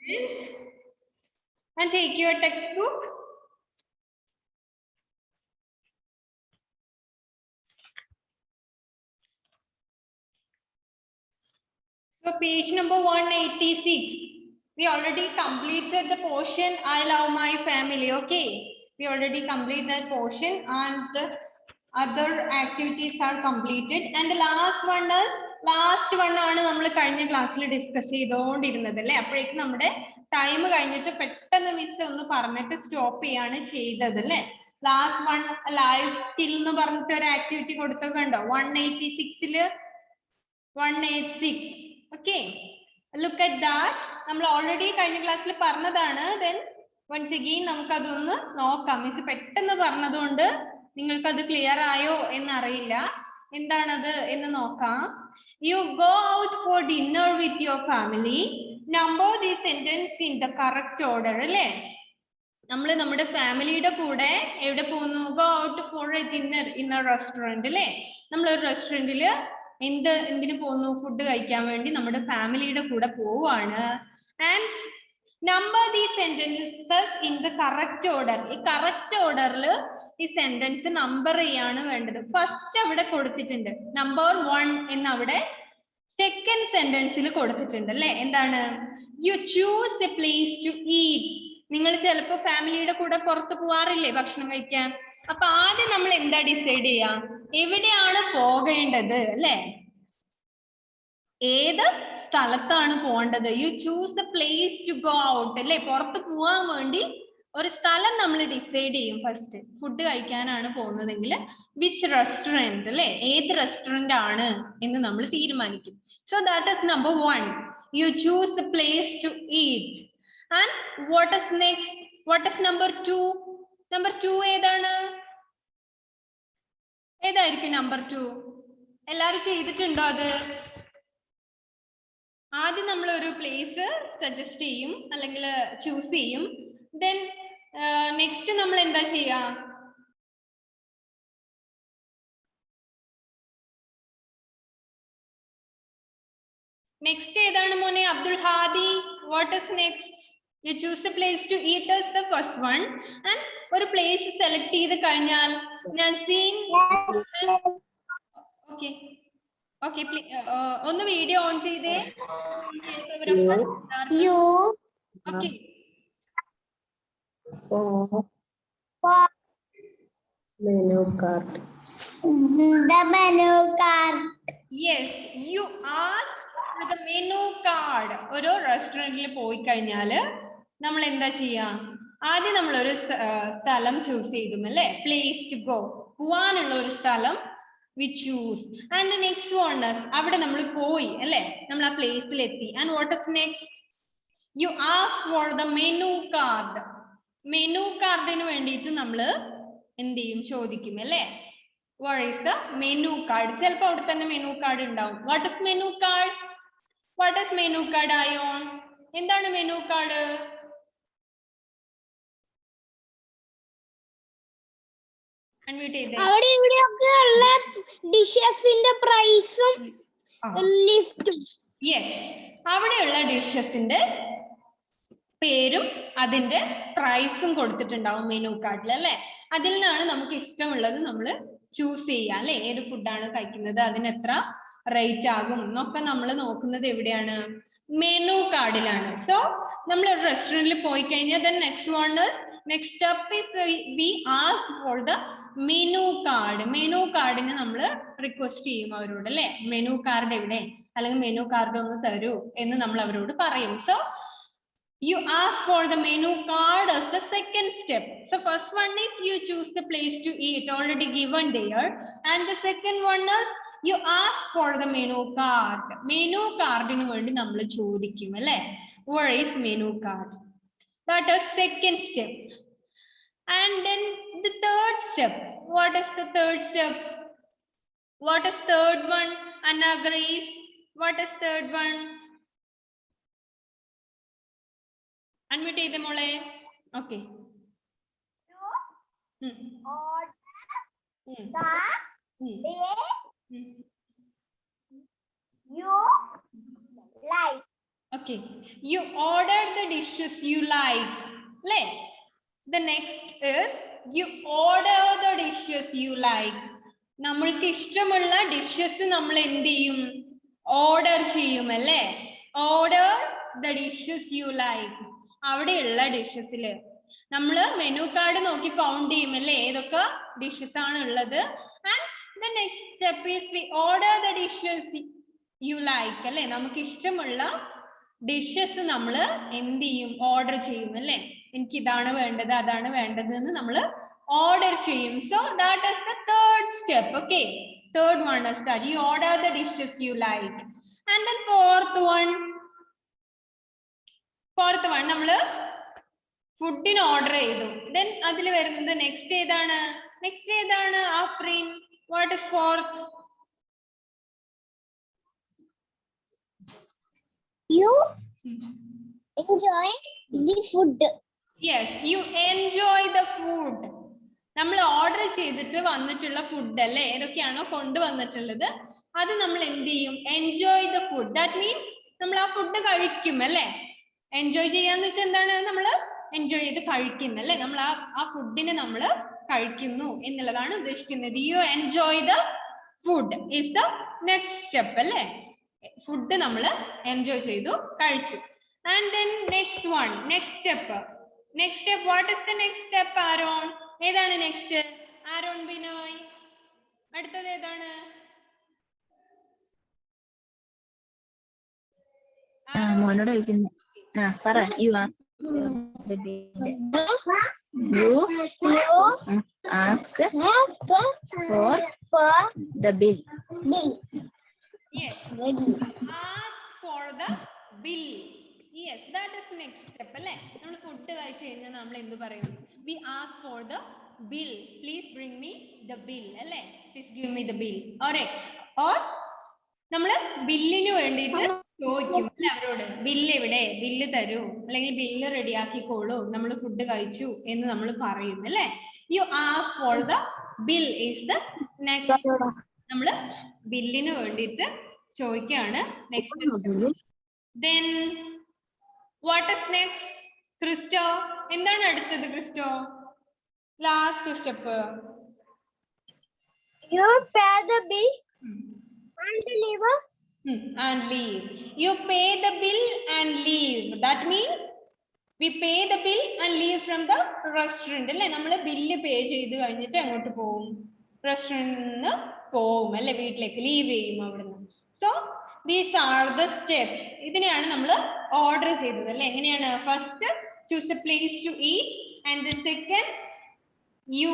And take your textbook. So page number 186. We already completed the portion I love my family. Okay. We already completed that portion and the other activities are completed. And the last one is ആണ് നമ്മൾ കഴിഞ്ഞ ക്ലാസ്സിൽ discuss ചെയ്തുകൊണ്ടിരുന്നത് അല്ലേ. അപ്പോഴേക്കും നമ്മുടെ time കഴിഞ്ഞിട്ട് പെട്ടെന്ന് മിസ് ഒന്ന് പറഞ്ഞിട്ട് സ്റ്റോപ്പ് ചെയ്യാണ് ചെയ്തത് അല്ലേ. ലാസ്റ്റ് വൺ ലൈഫ് സ്കിൽ എന്ന് പറഞ്ഞിട്ട് ഒരു ആക്ടിവിറ്റി കൊടുത്തൊക്കെ ഉണ്ടോ 186 186. Okay, look at that. നമ്മൾ ഓൾറെഡി കഴിഞ്ഞ ക്ലാസ്സിൽ പറഞ്ഞതാണ്. Then once again നമുക്ക് അതൊന്ന് നോക്കാം. മിസ് പെട്ടെന്ന് പറഞ്ഞതുകൊണ്ട് നിങ്ങൾക്ക് അത് ക്ലിയർ ആയോ എന്നറിയില്ല. എന്താണത് എന്ന് നോക്കാം. You go out for dinner with your family. Number the sentence in the correct order അല്ലേ. നമ്മൾ നമ്മുടെ ഫാമിലിയുടെ കൂടെ എവിടെ പോകുന്നു? Go out for a dinner in a restaurant അല്ലേ. നമ്മൾ ഒരു റെസ്റ്റോറന്റിൽ എന്തിനു പോകുന്നു? ഫുഡ് കഴിക്കാൻ വേണ്ടി നമ്മുടെ ഫാമിലിയുടെ കൂടെ പോവാണ്. And number the sentences in the correct order. ഈ കറക്റ്റ് ഓർഡറിൽ ഈ സെന്റൻസ് നമ്പർ ചെയ്യാണ് വേണ്ടത്. ഫസ്റ്റ് അവിടെ കൊടുത്തിട്ടുണ്ട് നമ്പർ 1 എന്ന് അവിടെ സെക്കൻഡ് സെന്റൻസിൽ കൊടുത്തിട്ടുണ്ട് അല്ലെ. എന്താണ്? You choose a place to eat. നിങ്ങൾ ചിലപ്പോൾ ഫാമിലിയുടെ കൂടെ പുറത്ത് പോവാറില്ലേ ഭക്ഷണം കഴിക്കാൻ? അപ്പൊ ആദ്യം നമ്മൾ എന്താ ഡിസൈഡ് ചെയ്യാം? എവിടെയാണ് പോകേണ്ടത് അല്ലെ? ഏത് സ്ഥലത്താണ് പോകേണ്ടത്? You choose a place to go out അല്ലെ. പുറത്ത് പോവാൻ വേണ്ടി ഒരു സ്ഥലം നമ്മൾ ഡിസൈഡ് ചെയ്യും. ഫസ്റ്റ് ഫുഡ് കഴിക്കാനാണ് പോകുന്നതെങ്കിൽ വിച്ച് റെസ്റ്റോറന്റ് അല്ലെ, ഏത് റെസ്റ്റോറന്റ് ആണ് എന്ന് നമ്മൾ തീരുമാനിക്കും. So that is number 1. You choose a place to eat. And what is next? What is number 2? Number 2 ഏതാണ്? ഏതായിരിക്കും നമ്പർ 2? എല്ലാവരും ചെയ്തിട്ടുണ്ടോ അത്? ആദ്യം നമ്മൾ ഒരു പ്ലേസ് സജസ്റ്റ് ചെയ്യും അല്ലെങ്കിൽ ചൂസ് ചെയ്യും. ദെൻ നെക്സ്റ്റ് നമ്മൾ എന്താ ചെയ്യാ? നെക്സ്റ്റ് ഏതാണ് മോനെ? Abdul Hadi, what is next? You choose a place to eat as the first one. And ഒരു പ്ലേസ് സെലക്ട് ചെയ്ത് കഴിഞ്ഞാൽ നസീൻ, ഓക്കെ ഓക്കെ, ഒന്ന് വീഡിയോ ഓൺ ചെയ്തേ. Okay, menu card. The menu card. yes, you ask for the menu card. ഒരു റെസ്റ്റോറന്റിൽ പോയി കഴിഞ്ഞാല് നമ്മൾ എന്താ ചെയ്യാ? ആദ്യം നമ്മൾ ഒരു സ്ഥലം ചൂസ് ചെയ്യും അല്ലേ. പ്ലേസ് ടു ഗോ, പോവാനുള്ള ഒരു സ്ഥലം we choose. And the next one is അവിടെ നമ്മൾ പോയി അല്ലേ, നമ്മൾ ആ പ്ലേസിൽ എത്തി. And what is next? You ask for the menu card. Menu കാർഡിന് വേണ്ടിയിട്ട് നമ്മൾ എന്ത് ചെയ്യും? ചോദിക്കും അല്ലേ. What is the menu card? ചിലപ്പോൾ അവിടെ തന്നെ മെനു കാർഡ് ഉണ്ടാവും. What is menu card? What is menu card? Ayon, എന്താണ് മെനു കാർഡ്? അവിടെ ഇവിടെയൊക്കെ ഉള്ള ഡിഷസിന്റെ പ്രൈസും ലിസ്റ്റും. യെസ്, അവിടെയുള്ള ഡിഷസിന്റെ പേരും അതിന്റെ പ്രൈസും കൊടുത്തിട്ടുണ്ടാവും മെനു കാർഡിൽ അല്ലെ. അതിൽ നിന്നാണ് നമുക്ക് ഇഷ്ടമുള്ളത് നമ്മൾ ചൂസ് ചെയ്യുക അല്ലെ. ഏത് ഫുഡാണ് കഴിക്കുന്നത്, അതിന് എത്ര റേറ്റ് ആകും എന്നൊക്കെ നമ്മൾ നോക്കുന്നത് എവിടെയാണ്? മെനു കാർഡിലാണ്. സോ നമ്മൾ ഒരു റെസ്റ്റോറന്റിൽ പോയി കഴിഞ്ഞാൽ next step is V ask for the menu card. Menu കാർഡിന് നമ്മൾ റിക്വസ്റ്റ് ചെയ്യും അവരോട് അല്ലെ. മെനു കാർഡ് എവിടെ, അല്ലെങ്കിൽ മെനു കാർഡ് ഒന്ന് തരൂ എന്ന് നമ്മൾ അവരോട് പറയും. So you ask for the menu card as the second step. So first one is you choose the place to eat, already given there, and the second one is you ask for the menu card. Menu card inu vendi nammal chodikkum alle. Where is menu card? That is second step. And then the third step. What is the third step? What is third one? Anna Grace, what is third one? Unmute ചെയ്തേ മോളെ. Okay. You like. Okay. You ordered the dishes you like. The next is you order the dishes you like. നമ്മൾക്ക് ഇഷ്ടമുള്ള dishes നമ്മൾ എന്ത് ചെയ്യും? Order ചെയ്യും അല്ലേ? Order the dishes you like. അവിടെയുള്ള ഡിഷസിൽ നമ്മൾ മെനു കാർഡ് നോക്കി കൗണ്ട് ചെയ്യും അല്ലേ? ഏതൊക്കെ ഡിഷസ് ആണ് ഉള്ളത്. And the next step is V order the dishes you like അല്ലേ? നമുക്ക് ഇഷ്ടമുള്ള ഡിഷസ് നമ്മൾ എന്ത് ചെയ്യും? ഓർഡർ ചെയ്യും അല്ലേ? എനിക്ക് ഇതാണ് വേണ്ടത്, അതാണ് വേണ്ടത് എന്ന് നമ്മൾ order ചെയ്യും. So that is the third step. Okay, third one is that you order the dishes you like. And then fourth one നമ്മള് ഫുഡിന് ഓർഡർ ചെയ്തു. Then അതിൽ വരുന്നത് നെക്സ്റ്റ് ഏതാണ്? Afreen, what is fourth? You enjoy the food. Yes, you enjoy the food. നമ്മൾ order ചെയ്തിട്ട് വന്നിട്ടുള്ള food അല്ലേ? ഏതൊക്കെയാണോ കൊണ്ടുവന്നിട്ടുള്ളത് അത് നമ്മൾ എന്ത് ചെയ്യും? Enjoy the food. That means നമ്മൾ ആ ഫുഡ് കഴിക്കും അല്ലേ? എൻജോയ് ചെയ്യാന്ന് വെച്ചാൽ എന്താണ്? നമ്മൾ എൻജോയ് ചെയ്ത് കഴിക്കുന്നു അല്ലേ? നമ്മൾ ആ ഫുഡിനെ നമ്മൾ കഴിക്കുന്നു എന്നുള്ളതാണ് ഉദ്ദേശിക്കുന്നത്. You enjoy the food is the next step അല്ലേ? ഫുഡ് നമ്മൾ എൻജോയ് ചെയ്തു, കഴിച്ചു. And then next step, what is the next step Aaron? ഏതാണ് നെക്സ്റ്റ്? ആരോൺ ബിനോയ്, അടുത്തത് ഏതാണ്? മോനോട് ചോദിക്കുന്നു. പറ. U ask for the bill. Yes, ask for the bill. Yes, that is next step അല്ലേ? നമ്മൾ ഫുഡ് കഴിച്ചു കഴിഞ്ഞാൽ നമ്മൾ എന്ത് പറയും? We ask for the bill. Please bring me the bill അല്ലേ? Please give me the bill. Or നമ്മൾ ബില്ലിന് വേണ്ടിയിട്ട് ചോദിക്കും അവരോട്, ബില്ല് എവിടെ? ബില്ല് തരൂ, അല്ലെങ്കിൽ ബില്ല് റെഡിയാക്കിക്കോളൂ, നമ്മൾ ഫുഡ് കഴിച്ചു എന്ന് നമ്മൾ പറയും അല്ലേ? You ask for the bill is the next. നമ്മൾ ബില്ലിന് വേണ്ടിയിട്ട് ചോദിക്കുകയാണ് next. Then what is next? Christo, എന്താണ് അടുത്തത്? Christo, last step. You pay the bill and leave. And leave. You pay the bill and leave. That means we pay the bill and leave from the restaurant അല്ലേ? നമ്മൾ bill pay ചെയ്ത് കഴിഞ്ഞിട്ട് അങ്ങോട്ട് പോകും, റെസ്റ്റോറൻറ്റിൽ നിന്ന് പോകും അല്ലെ? വീട്ടിലേക്ക് ലീവ് ചെയ്യും അവിടുന്ന്. So these are the steps. ഇതിനെയാണ് നമ്മൾ ഓർഡർ ചെയ്തത് അല്ലെ? എങ്ങനെയാണ്? First choose a place to eat, and the second you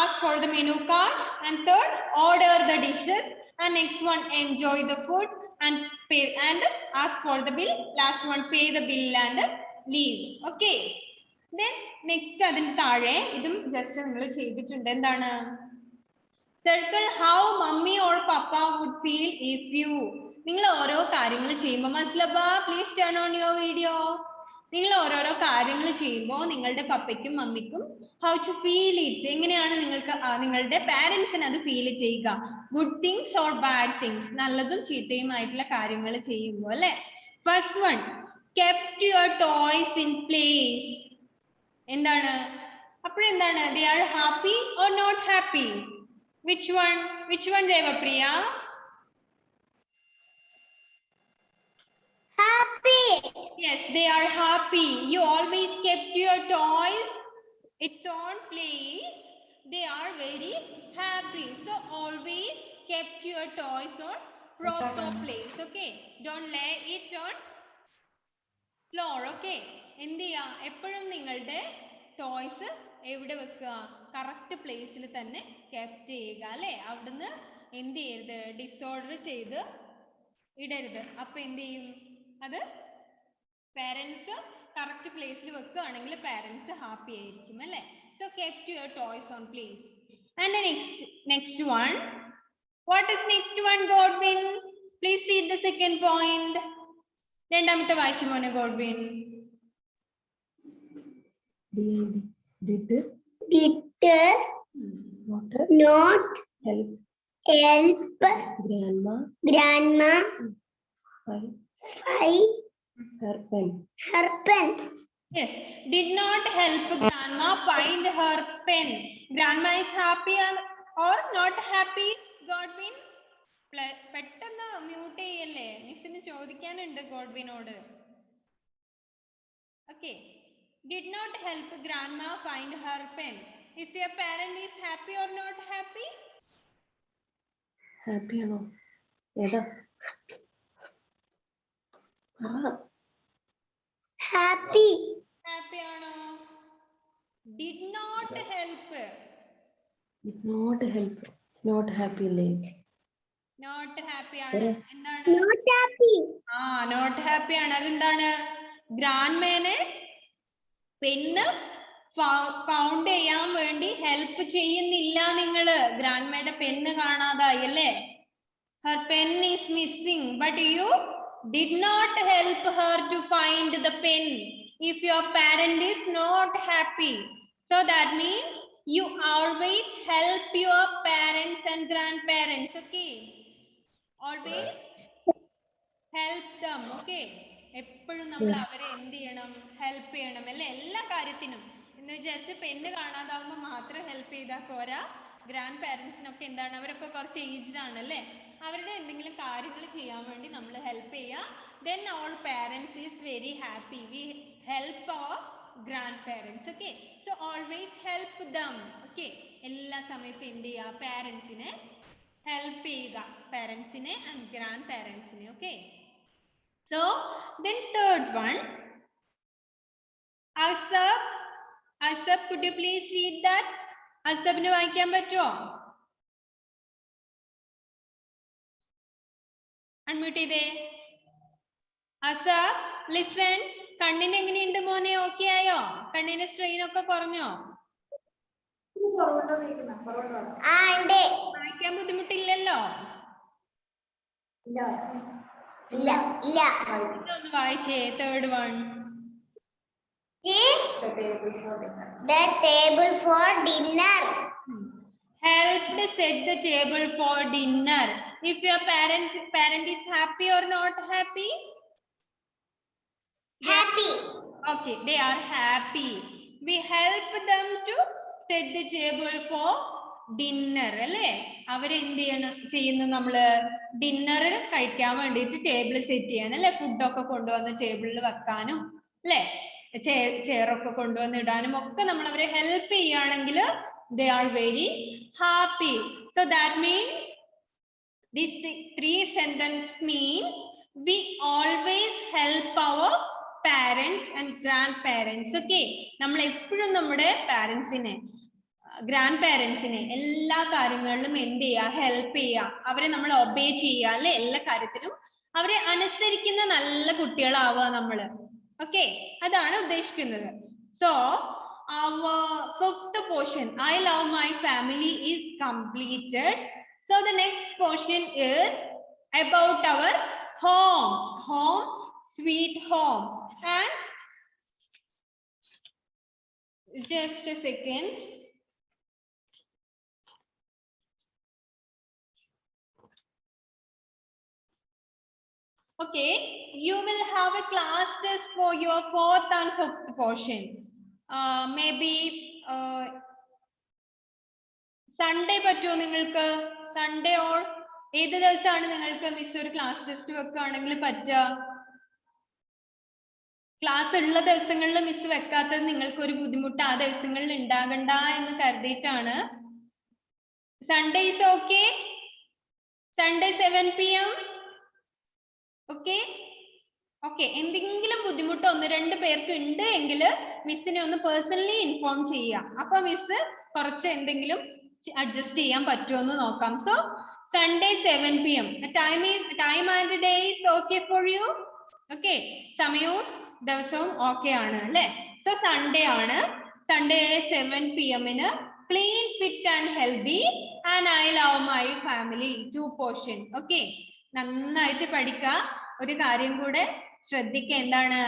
ask for the menu card, and third order the dishes, and next one enjoy the food and pay and ask for the bill. Last one pay the bill and leave. Okay, then next adin taare idum just ningal cheyidittunde. endana? Circle how mummy or papa would feel if you. നിങ്ങൾ ഓരോ കാര്യങ്ങൾ ചെയ്യുമ്പോൾ മസ്ലബ please turn on your video. നിങ്ങൾ ഓരോരോ കാര്യങ്ങൾ ചെയ്യുമ്പോൾ നിങ്ങളുടെ പപ്പയ്ക്കും മമ്മിക്കും ഹൗ ടു ഫീൽ ഇറ്റ്, എങ്ങനെയാണ് നിങ്ങൾക്ക് നിങ്ങളുടെ പാരന്റ്സിന് അത് ഫീൽ ചെയ്യുക? Good things or bad things, നല്ലതും ചീത്തയുമായിട്ടുള്ള കാര്യങ്ങൾ ചെയ്യുമ്പോൾ അല്ലെ? First one, kept your toys in place. എന്താണ്? അപ്പോഴെന്താണ്? They are happy or not happy? Which one Revapriya? Happy. Yes, they are happy. You always kept your toys its own place. They are very happy. So always kept your toys on proper place. Okay, don't lay it on floor. Okay, എന്ത് ചെയ്യാ? എപ്പോഴും നിങ്ങളുടെ toys എവിടെ വെക്കുക? Correct പ്ലേസിൽ തന്നെ kept ചെയ്യുക അല്ലേ? അവിടുന്ന് എന്ത് ചെയ്യരുത്? ഡിസോർഡർ ചെയ്ത് ഇടരുത്. അപ്പൊ എന്ത് ചെയ്യും? അത് പാരന്റ്സ് കറക്റ്റ് പ്ലേസിൽ വെക്കുകയാണെങ്കിൽ പാരന്റ്സ് ഹാപ്പി ആയിരിക്കും അല്ലേ? So kept your toys on place. And next one, what is next one Godwin? Please read the second point. രണ്ടാമത്തെ വായിച്ചു മോനെ Godwin. Did not help grandma Her pen. Her pen. Yes. Did not help grandma find her pen. Grandma is happy or not happy? Godwin? പെട്ടെന്ന് mute ചെയ്യല്ലേ, മിസ്സിന് ചോദിക്കാനുണ്ട് ഗോഡ്വിനോട്. Okay. Did not help grandma find her pen. If your parent is happy or not happy? Happy ആണോ? ഏതാ? Happy. Happy ആണോ? Did not help. Did not help. Not happy അല്ലേ? Not happy ആണ്. എന്താണ്? Not happy. not happy ആണ്. അതെന്താണ്? ഗ്രാൻഡ്മേനെ പെണ്ണ് found ചെയ്യാൻ വേണ്ടി ഹെൽപ്പ് ചെയ്യുന്നില്ല നിങ്ങള്. ഗ്രാൻഡ്മയുടെ പെണ്ണ് കാണാതായി അല്ലേ? Her pen is missing, but you did not help her to find the pen. If your parent is not happy, so that means you always help your parents and grandparents. Okay, always help them. Okay, എപ്പോഴും നമ്മൾ അവരെ എന്ത് ചെയ്യണം? Help ചെയ്യണം അല്ലെ? എല്ലാ കാര്യത്തിനും. എന്ന് വിചാരിച്ച് പെണ്ണ് കാണാതാവുമ്പോൾ മാത്രം ഹെൽപ്പ് ചെയ്താൽ പോരാ. ഗ്രാൻഡ് പാരന്റ്സിനൊക്കെ എന്താണ്, അവരൊക്കെ കുറച്ച് ഏജ്ഡ് ആണ് അല്ലേ? അവരുടെ എന്തെങ്കിലും കാര്യങ്ങൾ ചെയ്യാൻ വേണ്ടി നമ്മൾ ഹെൽപ്പ് ചെയ്യുക. Then all parents is very happy. We help our grandparents. Okay, so always help them. Okay, എല്ലാ സമയത്തും എന്ത് ചെയ്യുക? പാരന്റ്സിനെ ഹെൽപ്പ് ചെയ്യുക, പാരന്റ്സിനെ ആൻഡ് ഗ്രാൻഡ് പാരന്റ്സിനെ. Okay, so then third one, Asap, could you please read that? Asapന് വായിക്കാൻ പറ്റുമോ? അൺമ്യൂട്ട് ചെയ്തേ. അസബ്, ലിസൺ. കണ്ണിന് എങ്ങനെയുണ്ട് മോനെ? ഓക്കെ ആയോ? കണ്ണിന്റെ സ്ട്രെയിൻ ഒക്കെ കുറഞ്ഞോ? വായിക്കാൻ ബുദ്ധിമുട്ടില്ലല്ലോ? ഒന്ന് വായിച്ചേ. Third one. The table for dinner. Helped set the table for dinner. If your parent is happy or not happy? Happy. Okay, they are happy. We help them to set the table for dinner അല്ലേ? അവരെന്ത് ചെയ്യുന്നു? നമ്മള് dinner കഴിക്കാൻ വേണ്ടിയിട്ട് table set ചെയ്യാൻ അല്ലെ? ഫുഡൊക്കെ കൊണ്ടുവന്ന് ടേബിളിൽ വെക്കാനും അല്ലെ? ചെയറൊക്കെ കൊണ്ടുവന്ന് ഇടാനും ഒക്കെ നമ്മൾ അവരെ ഹെൽപ്പ് ചെയ്യുകയാണെങ്കിൽ they are very happy. So that means these three sentences means we always help our parents and grandparents. Okay, നമ്മൾ എപ്പോഴും നമ്മുടെ പാരന്റ്സിനെ, ഗ്രാൻഡ് പാരന്റ്സിനെ എല്ലാ കാര്യങ്ങളിലും എന്ത് ചെയ്യുക? ഹെൽപ്പ് ചെയ്യുക. അവരെ നമ്മൾ ഒബേ ചെയ്യുക അല്ലെ? എല്ലാ കാര്യത്തിലും അവരെ അനുസരിക്കുന്ന നല്ല കുട്ടികളാവുക നമ്മള്. ഓക്കെ, അതാണ് ഉദ്ദേശിക്കുന്നത്. So our fifth portion, I love my family, is completed. So the next portion is about our home. Home, sweet home. And just a second. Okay, you will have a class test for your fourth and fifth portion. Maybe Sunday പറ്റുമോ നിങ്ങൾക്ക്? Sunday or ഏത് ദിവസമാണ് നിങ്ങൾക്ക് miss ഒരു class test വെക്കുകയാണെങ്കിൽ പറ്റുക? Class ഉള്ള ദിവസങ്ങളിൽ മിസ് വെക്കാത്തത് നിങ്ങൾക്ക് ഒരു ബുദ്ധിമുട്ട് ആ ദിവസങ്ങളിൽ ഉണ്ടാകണ്ട എന്ന് കരുതിയിട്ടാണ്. Sunday is okay? Sunday 7 PM? Okay okay. എന്തെങ്കിലും ബുദ്ധിമുട്ട് 1-2 പേർക്ക് ഉണ്ട് എങ്കിൽ മിസ്സിനെ ഒന്ന് പേഴ്സണലി ഇൻഫോം ചെയ്യാം. അപ്പൊ മിസ് കുറച്ച് എന്തെങ്കിലും അഡ്ജസ്റ്റ് ചെയ്യാൻ പറ്റുമോ നോക്കാം. So Sunday 7 PM. Time and day is okay for you? Okay, സമയവും ദിവസവും ഓക്കെ ആണ് അല്ലെ? സോ സൺഡേ ആണ്. Sunday 7 PM clean, fit and healthy and I love my family 2 portion. Okay, നന്നായിട്ട് പഠിക്കുക. ഒരു കാര്യം കൂടെ ശ്രദ്ധിക്കുക. എന്താണ്?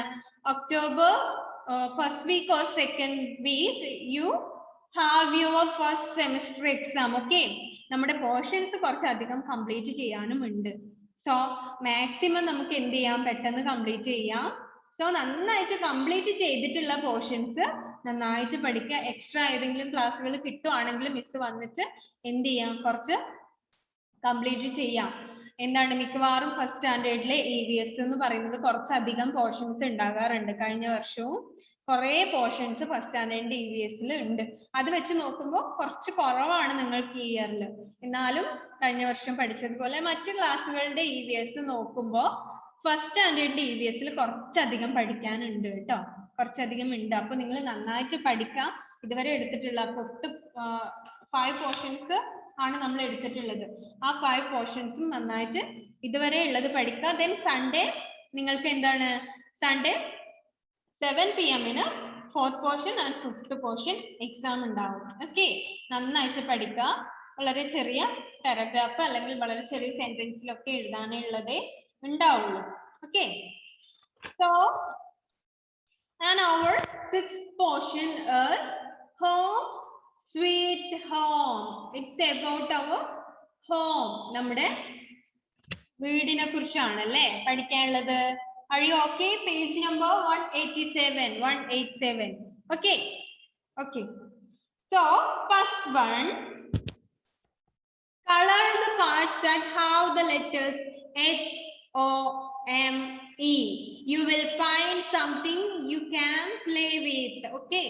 October first week or second week you have your first semester exam. Okay, നമ്മുടെ പോർഷൻസ് കുറച്ചധികം കംപ്ലീറ്റ് ചെയ്യാനും ഉണ്ട്. സോ മാക്സിമം നമുക്ക് എന്ത് ചെയ്യാം? പെട്ടെന്ന് കംപ്ലീറ്റ് ചെയ്യാം. സോ നന്നായിട്ട് കംപ്ലീറ്റ് ചെയ്തിട്ടുള്ള പോർഷൻസ് നന്നായിട്ട് പഠിക്കുക. എക്സ്ട്രാ ഏതെങ്കിലും ക്ലാസ്സുകൾ കിട്ടുവാണെങ്കിൽ മിസ് വന്നിട്ട് എന്ത് ചെയ്യാം, കുറച്ച് കംപ്ലീറ്റ് ചെയ്യാം. എന്താണ്, മിക്കവാറും ഫസ്റ്റ് സ്റ്റാൻഡേർഡിലെ EVS എന്ന് പറയുന്നത് കുറച്ചധികം പോർഷൻസ് ഉണ്ടാകാറുണ്ട്. കഴിഞ്ഞ വർഷവും കുറെ പോർഷൻസ് ഫസ്റ്റ് സ്റ്റാൻഡേർഡിന്റെ EVSൽ ഉണ്ട്. അത് വെച്ച് നോക്കുമ്പോൾ കുറച്ച് കുറവാണ് നിങ്ങൾക്ക് ഈ ഇയറിൽ. എന്നാലും കഴിഞ്ഞ വർഷം പഠിച്ചതുപോലെ മറ്റു ക്ലാസ്സുകളുടെ EVS നോക്കുമ്പോൾ ഫസ്റ്റ് സ്റ്റാൻഡേർഡിന്റെ EVSൽ കുറച്ചധികം പഠിക്കാനുണ്ട് കേട്ടോ, കുറച്ചധികം ഉണ്ട്. അപ്പൊ നിങ്ങൾ നന്നായിട്ട് പഠിക്കാം. ഇതുവരെ എടുത്തിട്ടുള്ള 5 പോർഷൻസ് ആണ് നമ്മൾ എടുത്തിട്ടുള്ളത്. ആ 5 പോർഷൻസും നന്നായിട്ട് ഇതുവരെ ഉള്ളത് പഠിക്കുക. ദെൻ സൺഡേ നിങ്ങൾക്ക് എന്താണ്, Sunday 7 PM 4th portion and 5th portion exam ഉണ്ടാവും. ഓക്കെ, നന്നായിട്ട് പഠിക്കുക. വളരെ ചെറിയ പാരഗ്രാഫ് അല്ലെങ്കിൽ വളരെ ചെറിയ സെന്റൻസിലൊക്കെ എഴുതാനുള്ളതേ ഉണ്ടാവുള്ളൂ. Okay, so and our 6th portion is home sweet home. It's about our home. നമ്മുടെ വീടിനെ കുറിച്ചാണ് അല്ലേ പഠിക്കാനുള്ളത്. Are you okay? Page number 187. Okay. So first one, color the parts that have the letters H, O, M, E. You will find something you can play with. Okay.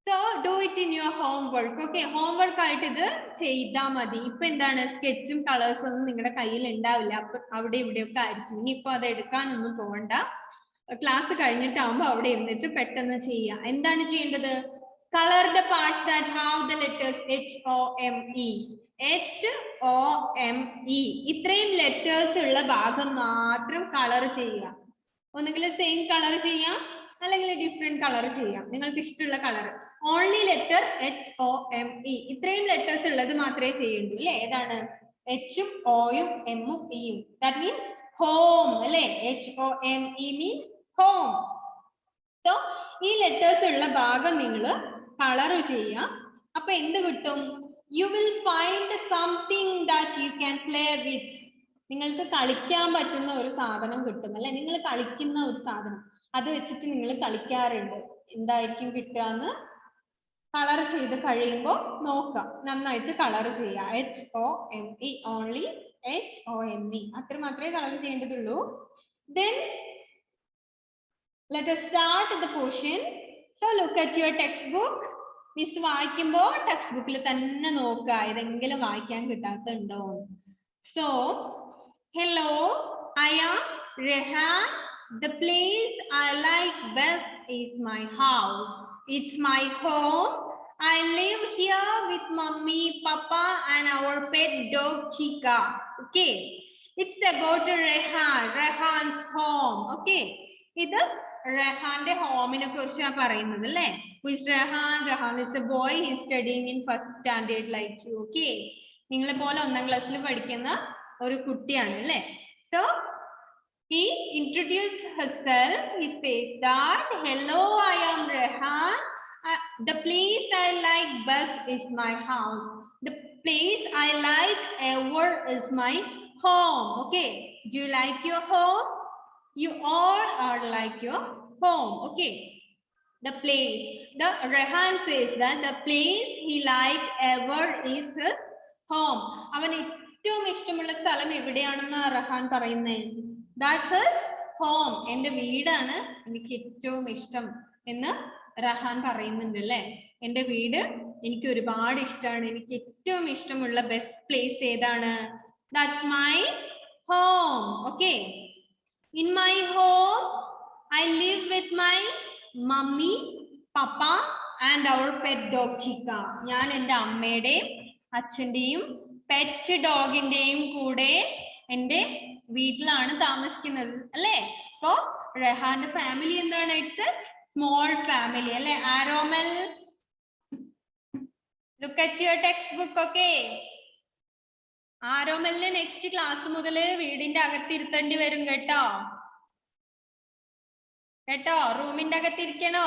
So do it in your homework. Okay, homework ആയിട്ട് ഇത് ചെയ്താൽ മതി. ഇപ്പൊ എന്താണ്, സ്കെച്ചും കളേഴ്സും ഒന്നും നിങ്ങളുടെ കയ്യിൽ ഉണ്ടാവില്ല. അപ്പൊ അവിടെ ഇവിടെയൊക്കെ ആയിരിക്കും. ഇനിയിപ്പോ അത് എടുക്കാനൊന്നും പോകണ്ട. ക്ലാസ് കഴിഞ്ഞിട്ടാവുമ്പോ അവിടെ ഇരുന്നിട്ട് പെട്ടെന്ന് ചെയ്യാം. എന്താണ് ചെയ്യേണ്ടത്? Colour the parts that have the letters H, O, M, E. H, O, M, E ഇത്രയും ലെറ്റേഴ്സ് ഉള്ള ഭാഗം മാത്രം കളർ ചെയ്യാം. ഒന്നുകിൽ സെയിം കളർ ചെയ്യാം, അല്ലെങ്കിൽ ഡിഫറെന്റ് കളർ ചെയ്യാം, നിങ്ങൾക്ക് ഇഷ്ടമുള്ള colour. Only letter H, O, M, E ഇത്രയും ലെറ്റേഴ്സ് ഉള്ളത് മാത്രമേ ചെയ്യണ്ടൂ അല്ലേ? ഏതാണ്? H-ഉം O-യും M-ഉം E-യും. ദാറ്റ് മീൻസ് ഹോം അല്ലേ? H, O, M, E means home. So ഈ ലെറ്റേഴ്സ് ഉള്ള ഭാഗം നിങ്ങൾ കളർ ചെയ്യാം. അപ്പൊ എന്ത് കിട്ടും? You will find something that you can play with. നിങ്ങൾക്ക് കളിക്കാൻ പറ്റുന്ന ഒരു സാധനം കിട്ടും അല്ലെ? നിങ്ങൾ കളിക്കുന്ന ഒരു സാധനം, അത് വെച്ചിട്ട് നിങ്ങൾ കളിക്കാറുണ്ട്. എന്തായിരിക്കും കിട്ടുക എന്ന് കളർ ചെയ്ത് കഴിയുമ്പോൾ നോക്കാം. നന്നായിട്ട് കളർ ചെയ്യുക. H, O, M, E only H, O, M, E അത്ര മാത്രമേ colour ചെയ്യേണ്ടതുള്ളൂ. Then let us start the portion. So look at your textbook. Miss വായിക്കുമ്പോൾ ടെക്സ്റ്റ് ബുക്കിൽ തന്നെ നോക്കുക ഏതെങ്കിലും വായിക്കാൻ കിട്ടാത്തുണ്ടോ. So hello, I am Rehan. The place I like best is my house. It's my home. I live here with mommy, papa and our pet dog Chica. Okay, it's about Rehan's home. Okay, ഇത് റെഹാന്റെ ഹോമിനെ കുറിച്ചാണ് പറയുന്നത് അല്ലേ? Who is Rehan? Rehan is a boy. He is studying in first standard like you. Okay, നിങ്ങളെ പോലെ 1ാം ക്ലാസ്സിൽ പഠിക്കുന്ന ഒരു കുട്ടിയാണ് അല്ലേ? So he introduced herself. He says that hello, I am Rehan. The place I like best is my house. The place I like ever is my home. Okay, do you like your home? You all are like your home. Okay, the place, the Rehan says that the place he like ever is his home. അവൻ ഏറ്റവും ഇഷ്ടമുള്ള സ്ഥലം എവിടെയാണെന്ന് റഹാൻ പറയുന്നത്? That's his home. എൻ്റെ വീടാണ് എനിക്ക് ഏറ്റവും ഇഷ്ടം എന്ന് റഹാൻ പറയുന്നുണ്ട് അല്ലേ? എൻ്റെ വീട് എനിക്ക് ഒരുപാട് ഇഷ്ടമാണ്. എനിക്ക് ഏറ്റവും ഇഷ്ടമുള്ള ബെസ്റ്റ് പ്ലേസ് ഏതാണ്? That's my home. Okay, in my home I live with my mummy, papa and our pet dog Chica. ഞാൻ എൻ്റെ അമ്മയുടെയും അച്ഛൻ്റെയും പെറ്റ് ഡോഗിന്റെയും കൂടെ എൻ്റെ വീട്ടിലാണ് താമസിക്കുന്നത് അല്ലേ? അപ്പോ റെഹാന്റെ ഫാമിലി എന്താണ്? ഇറ്റ്സ് എ സ്മോൾ ഫാമിലി അല്ലേ? Aromal, look at your textbook. Okay, ആരോമലിന് നെക്സ്റ്റ് ക്ലാസ് മുതൽ വീടിന്റെ അകത്തിരുത്തേണ്ടി വരും കേട്ടോ. റൂമിന്റെ അകത്തിരിക്കണോ?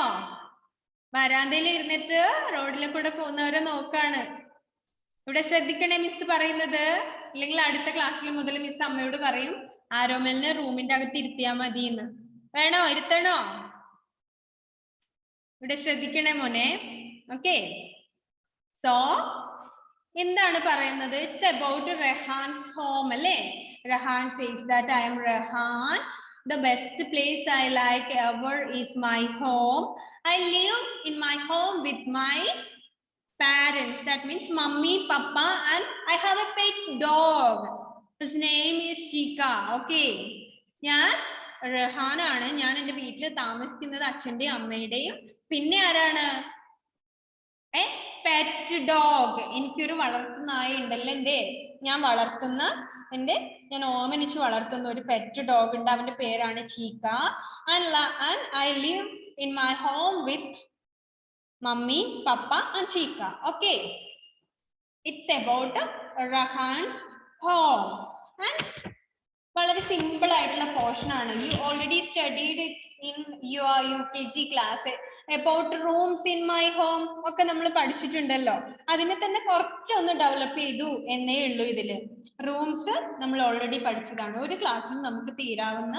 വരാന്തയിൽ ഇരുന്നിട്ട് റോഡിലെ കൂടെ പോകുന്നവരെ നോക്കാണ്. ഇവിടെ ശ്രദ്ധിക്കണേ മിസ് പറയുന്നത്. ഇല്ലെങ്കിൽ അടുത്ത ക്ലാസ്സിൽ മുതൽ മിസ് അമ്മയോട് പറയും ആരോമലിന് റൂമിന്റെ അകത്ത് ഇരുത്തിയാ മതി എന്ന്. വേണോ? ഇരുത്തണോ? ഇവിടെ ശ്രദ്ധിക്കണേ മോനെ. ഓക്കെ, സോ എന്താണ് പറയുന്നത്? ഇറ്റ്സ് അബൌട്ട് റെഹാൻസ് ഹോം അല്ലേ? Rehan says that I M Rehan. The best place I like ever is my home. I live in my home with my parents. That means mummy, papa, and I have a pet dog. His name is Chika. Okay. ഞാൻ റെഹാൻ ആണ്. ഞാൻ എൻ്റെ വീട്ടിൽ താമസിക്കുന്നത് അച്ഛൻ്റെയും അമ്മയുടെയും. പിന്നെ ആരാണ്? Pet dog. എനിക്കൊരു വളർത്തു നായ ഉണ്ടല്ലോ ഞാൻ ഓമനിച്ച് വളർത്തുന്ന ഒരു പെറ്റ് ഡോഗ് ഉണ്ട്. അവന്റെ പേരാണ് Cheeka. And I live in my home with mummy, papa and Cheeka. Okay, it's about Rahan's home. And വളരെ സിമ്പിൾ ആയിട്ടുള്ള പോർഷൻ ആണ്. You already studied it in your UKG class. About rooms in my home ഒക്കെ നമ്മൾ പഠിച്ചിട്ടുണ്ടല്ലോ. അതിനെ തന്നെ കുറച്ചൊന്ന് ഡെവലപ്പ് ചെയ്തു എന്നേ ഉള്ളൂ. ഇതില് റൂംസ് നമ്മൾ ഓൾറെഡി പഠിച്ചതാണ്. ഒരു ക്ലാസ്സിൽ നമുക്ക് തീരാവുന്ന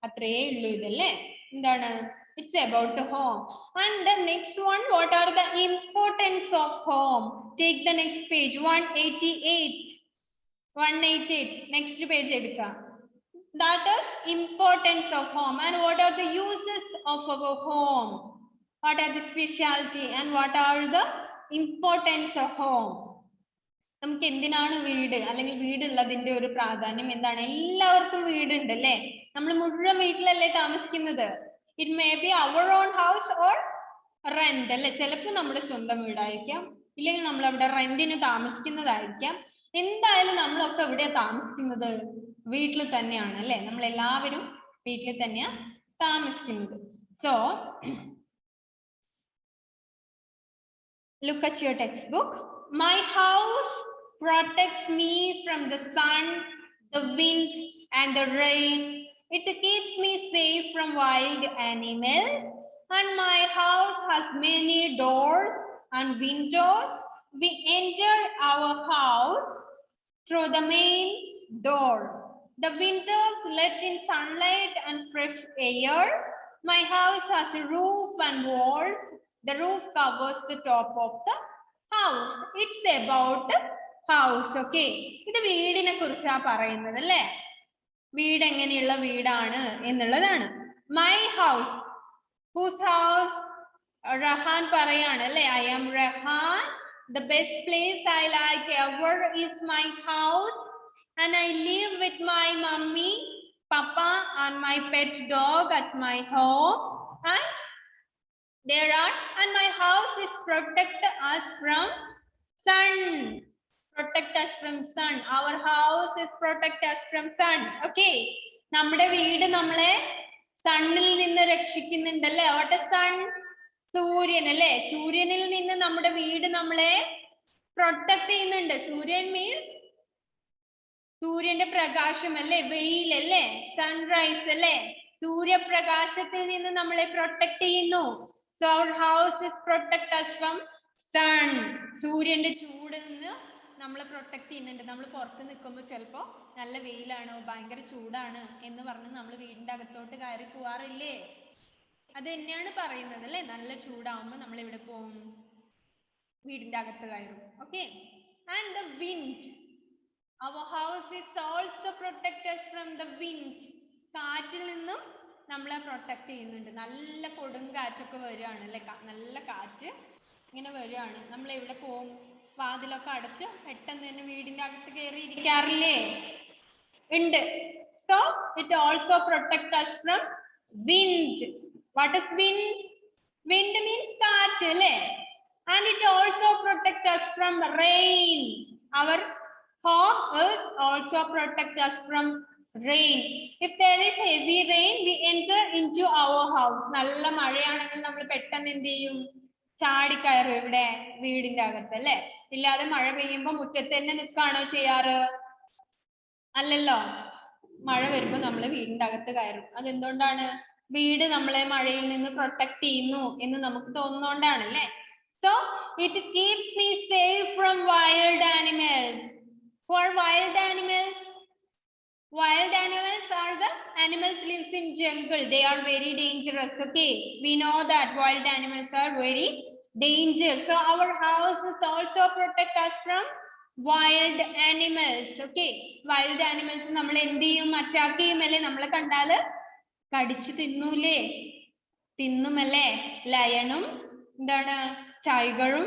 അത്രയേ ഉള്ളൂ ഇതല്ലേ. എന്താണ്? It's about home. And the next one, what are the importance of home? Take the next page, 188. Next page എടുക്കാം. That is importance of home. And what are the uses of our home? What are the specialty and what are the importance of home? നമുക്ക് എന്തിനാണ് വീട്, അല്ലെങ്കിൽ വീടുള്ളതിന്റെ ഒരു പ്രാധാന്യം എന്താണ്? എല്ലാവർക്കും വീടുണ്ട് അല്ലേ? നമ്മൾ മുഴുവൻ വീട്ടിലല്ലേ താമസിക്കുന്നത്. It may be our own house or rent അല്ലെ. ചിലപ്പോൾ നമ്മുടെ സ്വന്തം വീടായിരിക്കാം, ഇല്ലെങ്കിൽ നമ്മൾ അവിടെ റെന്റിന് താമസിക്കുന്നതായിരിക്കാം. എന്തായാലും നമ്മളൊക്കെ എവിടെയാ താമസിക്കുന്നത്? വീട്ടിൽ തന്നെയാണ് അല്ലെ. നമ്മൾ എല്ലാവരും വീട്ടിൽ തന്നെയാണ് താമസിക്കുന്നത്. So look at your textbook. My house protects me from the sun, the wind and the rain. It keeps me safe from wild animals, and my house has many doors and windows. We enter our house through the main door. The windows let in sunlight and fresh air. My house has a roof and walls. The roof covers the top of the house. It's about house. Okay, ഇത് വീടിനെ കുറിച്ചാ പറയുന്നത് അല്ലേ. വീട് എങ്ങനെയുള്ള വീടാണ് എന്നുള്ളതാണ്. My house, whose house? Rahan പറയാണ് അല്ലേ. I am Rehan. The best place I like ever is my house. And I live with my mummy, papa and my pet dog at my home. And my house is protect us from sun. Protect us from sun. Our house is protect us from sun. Okay. നമ്മുടെ വീട് നമ്മളെ സണ്ണിൽ നിന്ന് രക്ഷിക്കുന്നുണ്ടല്ലേ. അവിടെ sun, സൂര്യൻ അല്ലേ. സൂര്യനിൽ നിന്ന് നമ്മുടെ വീട് നമ്മളെ പ്രൊട്ടക്ട് ചെയ്യുന്നുണ്ട്. സൂര്യൻ മീൻസ് സൂര്യന്റെ പ്രകാശം അല്ലേ, വെയിൽ അല്ലേ, സൺറൈസ് അല്ലേ. സൂര്യപ്രകാശത്തിൽ നിന്ന് നമ്മളെ പ്രൊട്ടക്ട് ചെയ്യുന്നു. So our house is protect us from sun. സൂര്യന്റെ ചൂടിൽ നിന്ന് നമ്മളെ പ്രൊട്ടക്ട് ചെയ്യുന്നുണ്ട്. നമ്മൾ പുറത്ത് നിൽക്കുമ്പോൾ ചിലപ്പോൾ നല്ല വെയിലാണോ ഭയങ്കര ചൂടാണ് എന്ന് പറഞ്ഞ് നമ്മൾ വീടിന്റെ അകത്തോട്ട് കയറി പോവാറില്ലേ? അത് തന്നെയാണ് പറയുന്നത് അല്ലേ. നല്ല ചൂടാവുമ്പോൾ നമ്മൾ എവിടെ പോകും? വീടിന്റെ അകത്ത് കയറും. Okay. And the wind, our house is also protect us from the wind. കാറ്റിൽ നിന്നും നമ്മളെ പ്രൊട്ടക്ട് ചെയ്യുന്നുണ്ട്. നല്ല കൊടുങ്കാറ്റൊക്കെ വരികയാണ് അല്ലെ. നല്ല കാറ്റ് ഇങ്ങനെ വരികയാണ്. നമ്മൾ എവിടെ പോകും? വാതിലൊക്കെ അടച്ച് പെട്ടെന്ന് തന്നെ വീടിന്റെ അകത്ത് കയറി ഇരിക്കാറില്ലേ? ഉണ്ട്. So it also protect us from wind. What is wind? Wind means കാറ്റ് അല്ലേ. And it also protect us from rain. Our home is also protect us from rain. If there is heavy rain, we enter into our house. നല്ല മഴയാണെങ്കിൽ നമ്മൾ പെട്ടെന്ന് എന്ത് ചെയ്യും? ചാടിക്കയറും ഇവിടെ വീടിന്റെ അകത്ത് അല്ലെ. ഇല്ലാതെ മഴ പെയ്യുമ്പോ മുറ്റത്ത് തന്നെ നിൽക്കാണോ ചെയ്യാറ്? അല്ലല്ലോ. മഴ വരുമ്പോ നമ്മൾ വീടിന്റെ അകത്ത് കയറും. അതെന്തുകൊണ്ടാണ്? വീട് നമ്മളെ മഴയിൽ നിന്ന് പ്രൊട്ടക്ട് ചെയ്യുന്നു എന്ന് നമുക്ക് തോന്നുന്നോണ്ടാണ് അല്ലെ. So it keeps me safe from wild animals. For wild animals, Wild animals are the animals lives in jungle. They are very dangerous. Okay, we know that wild animals are very dangerous. So our house is also protect us from wild animals. Okay, wild animals നമ്മൾ എന്ത് ചെയ്യും? Attack ചെയ്യുമല്ലേ? നമ്മളെ കണ്ടാല് കടിച്ചു തിന്നൂലേ? തിന്നുമല്ലേ? ലയണും എന്താണ് ടൈഗറും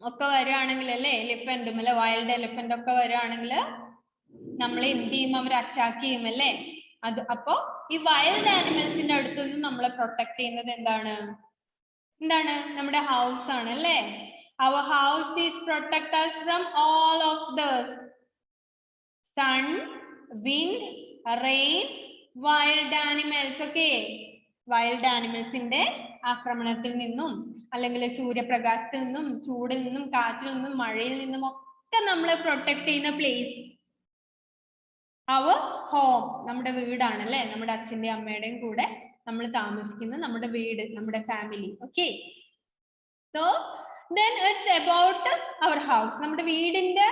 ഒക്കെ വരികയാണെങ്കിൽ അല്ലേ, എലിഫന്റും അല്ലെ, വൈൽഡ് എലിഫന്റ് ഒക്കെ വരികയാണെങ്കിൽ നമ്മൾ എന്ത് ചെയ്യും? അവർ അറ്റാക്ക് ചെയ്യുമല്ലേ? അത് അപ്പോ ഈ വൈൽഡ് ആനിമൽസിന്റെ അടുത്ത് നിന്ന് നമ്മളെ പ്രൊട്ടക്ട് ചെയ്യുന്നത് എന്താണ്? നമ്മുടെ ഹൗസ് ആണ് അല്ലേ? Our house is protect us from all of this: sun, wind, rain, wild animals. Okay, wild animalsന്റെ ആക്രമണത്തിൽ നിന്നും അല്ലെങ്കിൽ സൂര്യപ്രകാശത്തിൽ നിന്നും ചൂടിൽ നിന്നും കാറ്റിൽ നിന്നും മഴയിൽ നിന്നും ഒക്കെ നമ്മളെ പ്രൊട്ടക്ട് ചെയ്യുന്ന പ്ലേസ് our home, നമ്മുടെ വീടാണ് അല്ലേ? നമ്മുടെ അച്ഛന്റെയും അമ്മയുടെയും കൂടെ നമ്മൾ താമസിക്കുന്ന നമ്മുടെ വീട്, നമ്മുടെ family. Okay, so then it's about our house. നമ്മുടെ വീടിന്റെ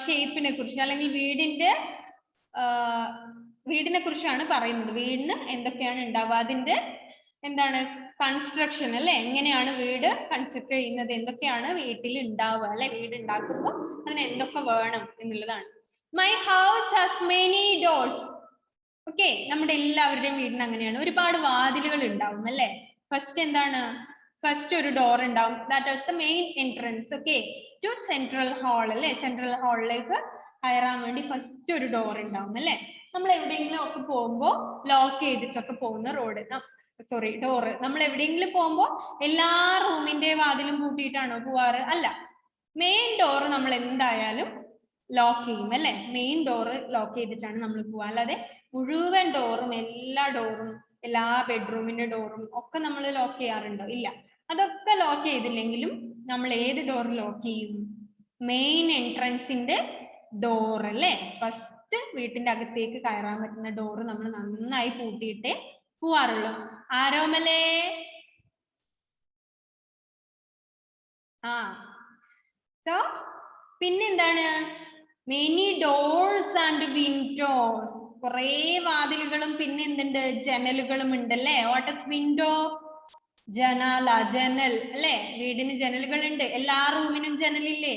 ഷേപ്പിനെ കുറിച്ച് അല്ലെങ്കിൽ വീടിനെ കുറിച്ചാണ് പറയുന്നത്. വീടിന് എന്തൊക്കെയാണ് ഉണ്ടാവുക, അതിന്റെ എന്താണ് കൺസ്ട്രക്ഷൻ അല്ലെ, എങ്ങനെയാണ് വീട് കൺസ്ട്രക്ട് ചെയ്യുന്നത്, എന്തൊക്കെയാണ് വീട്ടിൽ ഉണ്ടാവുക അല്ലെ, വീട് ഉണ്ടാക്കുമ്പോൾ അതിന് എന്തൊക്കെ വേണം എന്നുള്ളതാണ്. My house has many doors. Okay, നമ്മുടെ എല്ലാവരുടെയും വീടിന് അങ്ങനെയാണ്, ഒരുപാട് വാതിലുകൾ ഉണ്ടാവും അല്ലെ. ഫസ്റ്റ് എന്താണ്? ഫസ്റ്റ് ഒരു ഡോർ ഉണ്ടാവും, that is the main entrance. Okay, to central hall അല്ലെ. സെൻട്രൽ ഹാളിലേക്ക് കയറാൻ വേണ്ടി ഫസ്റ്റ് ഒരു ഡോർ ഉണ്ടാവും അല്ലെ. നമ്മൾ എവിടെയെങ്കിലും ഒക്കെ പോകുമ്പോൾ ലോക്ക് ചെയ്തിട്ടൊക്കെ പോകുന്ന ഡോറ്. നമ്മൾ എവിടെയെങ്കിലും പോകുമ്പോൾ എല്ലാ റൂമിന്റെ വാതിലും പൂട്ടിയിട്ടാണോ പോവാറ്? അല്ല, മെയിൻ ഡോറ് നമ്മൾ എന്തായാലും ലോക്ക് ചെയ്യും അല്ലെ. മെയിൻ ഡോറ് ലോക്ക് ചെയ്തിട്ടാണ് നമ്മൾ പോവുക. അല്ലാതെ മുഴുവൻ ഡോറും എല്ലാ ഡോറും എല്ലാ ബെഡ്റൂമിന്റെ ഡോറും ഒക്കെ നമ്മൾ ലോക്ക് ചെയ്യാറുണ്ടോ? ഇല്ല. അതൊക്കെ ലോക്ക് ചെയ്തില്ലെങ്കിലും നമ്മൾ ഏത് ഡോർ ലോക്ക് ചെയ്യും? മെയിൻ എൻട്രൻസിന്റെ ഡോർ അല്ലെ. ഫസ്റ്റ് വീട്ടിന്റെ അകത്തേക്ക് കയറാൻ പറ്റുന്ന ഡോറ് നമ്മൾ നന്നായി പൂട്ടിയിട്ടേ പോവാറുള്ളൂ. ആരോമലേ? സോ പിന്നെന്താണ്? Many doors and Windows. കുറെ വാതിലുകളും പിന്നെ എന്തുണ്ട്? ജനലുകളും ഉണ്ടല്ലേ. What is window? ജനാല, ജനൽ അല്ലെ. വീടിന് ജനലുകൾ ഉണ്ട്. എല്ലാ റൂമിനും ജനലില്ലേ?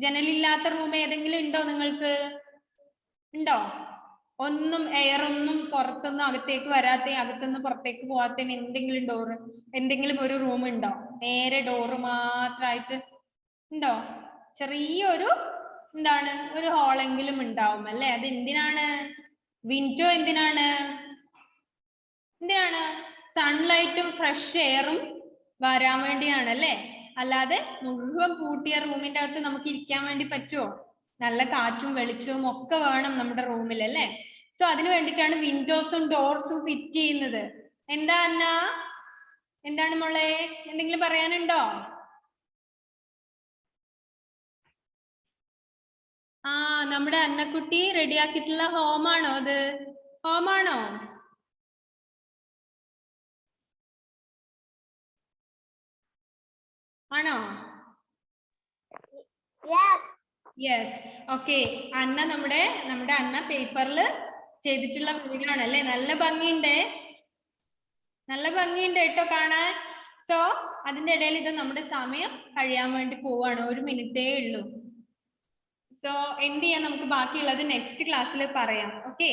ജനലില്ലാത്ത റൂം ഏതെങ്കിലും ഉണ്ടോ നിങ്ങൾക്ക്? ഉണ്ടോ? ഒന്നും എയറൊന്നും പുറത്തൊന്നും അകത്തേക്ക് വരാത്ത, അകത്തുനിന്ന് പുറത്തേക്ക് പോവാത്ത എന്തെങ്കിലും ഡോറ്, എന്തെങ്കിലും ഒരു റൂം ഉണ്ടോ? നേരെ ഡോറ് മാത്രമായിട്ട് ഉണ്ടോ? ചെറിയൊരു എന്താണ് ഒരു ഹോളെങ്കിലും ഉണ്ടാവും അല്ലെ. അത് എന്തിനാണ്? വിൻഡോ എന്തിനാണ്? സൺലൈറ്റും ഫ്രഷ് എയറും വരാൻ വേണ്ടിയാണ് അല്ലെ. അല്ലാതെ മുഴുവൻ പൂട്ടിയ റൂമിന്റെ അകത്ത് നമുക്ക് ഇരിക്കാൻ വേണ്ടി പറ്റുമോ? നല്ല കാറ്റും വെളിച്ചവും ഒക്കെ വേണം നമ്മുടെ റൂമിൽ അല്ലെ. സോ അതിന് വേണ്ടിയിട്ടാണ് വിൻഡോസും ഡോർസും ഫിറ്റ് ചെയ്യുന്നത്. എന്താ അന്ന? എന്താണ് മോളെ? എന്തെങ്കിലും പറയാനുണ്ടോ? നമ്മുടെ അന്നക്കുട്ടി റെഡിയാക്കിയിട്ടുള്ള ഹോമാണോ അത്? ഹോമാണോ? ആണോ? യെസ്. ഓക്കെ, അന്ന നമ്മുടെ അന്ന പേപ്പറിൽ ചെയ്തിട്ടുള്ള വീടാണ് അല്ലെ. നല്ല ഭംഗിയുണ്ട് കേട്ടോ കാണാൻ. സോ അതിന്റെ ഇടയിൽ ഇത് നമ്മുടെ സമയം കഴിയാൻ വേണ്ടി പോവാണ്. 1 മിനിറ്റേ ഉള്ളൂ. സോ എന്ത് ചെയ്യാം? നമുക്ക് ബാക്കിയുള്ളത് നെക്സ്റ്റ് ക്ലാസ്സിൽ പറയാം. ഓക്കെ.